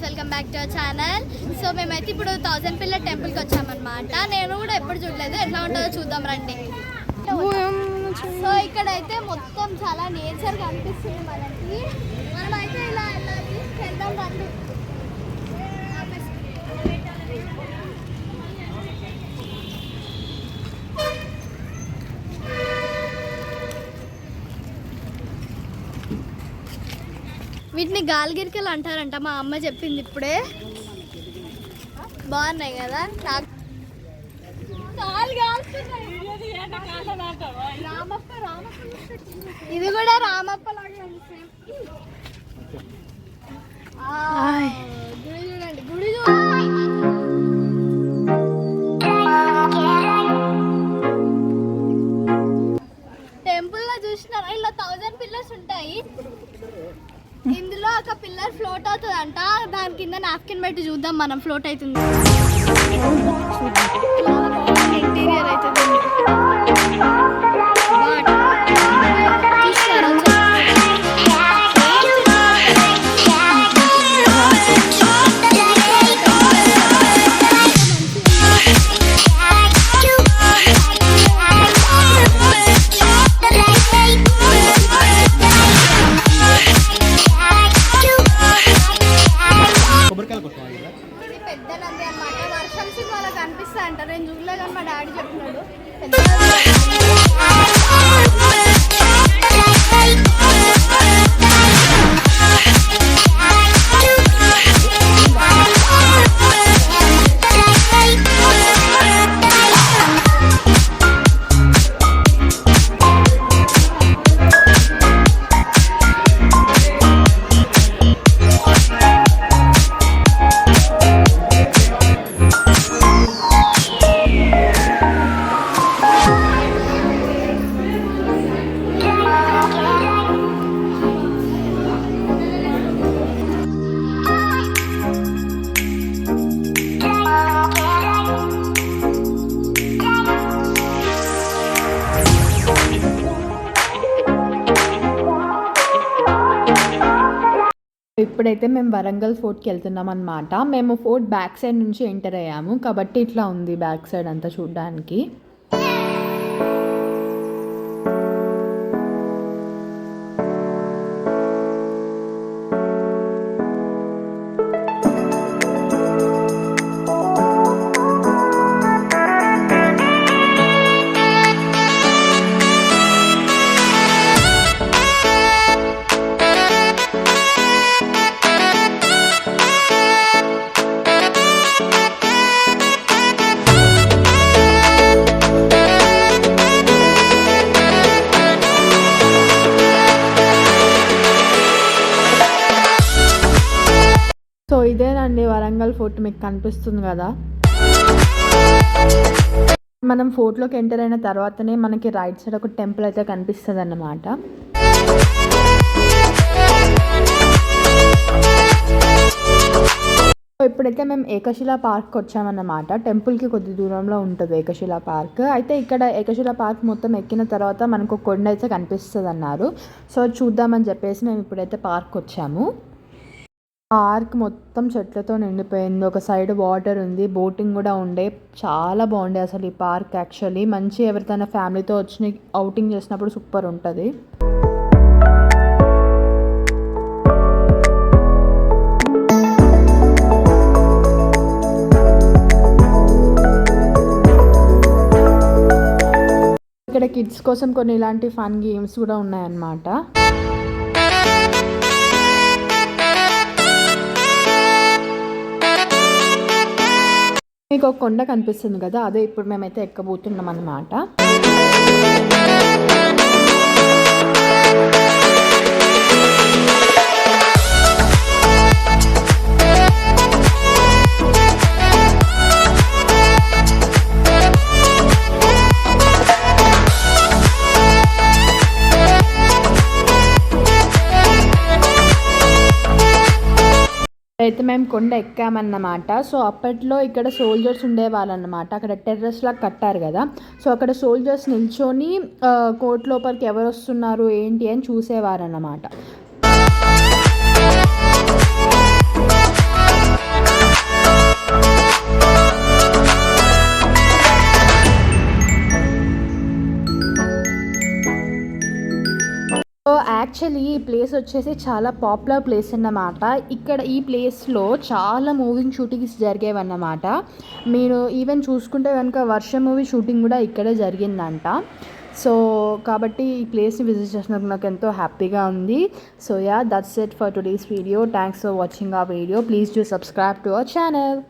Guys, welcome back to our channel. So మేమైతే ఇప్పుడు 1000 pillar టెంపుల్కి వచ్చామన్నమాట. నేను కూడా ఎప్పుడు చూడలేదు, ఎట్లా ఉంటుందో చూద్దాం రండి. సో ఇక్కడైతే మొత్తం చాలా నేచర్ కనిపిస్తుంది మనకి. మనమైతే ఇలా వెళ్ళాలి, వెళ్దాం రండి. వీటిని గాలిగిరికలు అంటారంట, మా అమ్మ చెప్పింది ఇప్పుడే. బాగున్నాయి కదా. నాకు ఇది కూడా రామప్ప లాగా గుడి చూడండి, గుడి చూడండి. టెంపుల్ లో చూసినారా, ఇలా 1000 పిల్లర్స్ ఉంటాయి. ఇందులో ఒక పిల్లర్ ఫ్లోట్ అవుతుంది అంట. దాని కింద నాప్కిన్ పెట్టి చూద్దాం మనం, ఫ్లోట్ అవుతుంది. ఇంటీరియర్ అవుతుంది. కనిపిస్తా అంటారు, నేను చూడలే కానీ మా డాడీ చెప్తున్నాడు. ఇప్పుడైతే మేము వరంగల్ ఫోర్ట్కి వెళ్తున్నాం అనమాట. మేము ఫోర్ట్ బ్యాక్ సైడ్ నుంచి ఎంటర్ అయ్యాము కాబట్టి ఇట్లా ఉంది బ్యాక్ సైడ్ అంతా చూడడానికి. సో ఇదేనండి వరంగల్ ఫోర్ట్, మీకు కనిపిస్తుంది కదా. మనం ఫోర్ట్లోకి ఎంటర్ అయిన తర్వాతనే మనకి రైట్ సైడ్ ఒక టెంపుల్ అయితే కనిపిస్తుంది అన్నమాట. ఇప్పుడైతే మేము ఏకశిలా పార్క్ వచ్చామన్నమాట. టెంపుల్కి కొద్ది దూరంలో ఉంటుంది ఏకశిలా పార్క్. అయితే ఇక్కడ ఏకశిలా పార్క్ మొత్తం ఎక్కిన తర్వాత మనకు కొండ అయితే కనిపిస్తుంది అన్నారు. సో చూద్దామని చెప్పేసి మేము ఇప్పుడైతే పార్క్ వచ్చాము. పార్క్ మొత్తం చెట్లతో నిండిపోయింది. ఒక సైడ్ వాటర్ ఉంది, బోటింగ్ కూడా ఉండే. చాలా బాగుండే అసలు ఈ పార్క్. యాక్చువల్లీ మంచి, ఎవరితోనైనా ఫ్యామిలీతో వచ్చి అవుటింగ్ చేసినప్పుడు సూపర్ ఉంటుంది. ఇక్కడ కిడ్స్ కోసం కొన్ని ఇలాంటి ఫన్ గేమ్స్ కూడా ఉన్నాయన్నమాట. మీకు ఒక కొండ కనిపిస్తుంది కదా, అదే ఇప్పుడు మేమైతే ఎక్కబోతున్నాం అన్నమాట. అయితే మేము కొండ ఎక్కామన్నమాట. సో అప్పట్లో ఇక్కడ సోల్జర్స్ ఉండేవాళ్ళు అన్నమాట. అక్కడ టెర్రస్లా కట్టారు కదా, సో అక్కడ సోల్జర్స్ నిల్చొని కోర్ట్ లోపలికి ఎవరు వస్తున్నారు ఏంటి అని చూసేవారు అన్నమాట. యాక్చువల్లీ ఈ ప్లేస్ వచ్చేసి చాలా పాపులర్ ప్లేస్ అన్నమాట. ఇక్కడ ఈ ప్లేస్లో చాలా మూవింగ్ షూటింగ్స్ జరిగేవన్నమాట. మీరు ఈవెన్ చూసుకుంటే కనుక వర్షం మూవీ షూటింగ్ కూడా ఇక్కడే జరిగిందంట. సో కాబట్టి ఈ ప్లేస్ని విజిట్ చేసినందుకు నాకు ఎంతో హ్యాపీగా ఉంది. So yeah, that's it for today's video. Thanks for watching our video. Please do subscribe to our channel.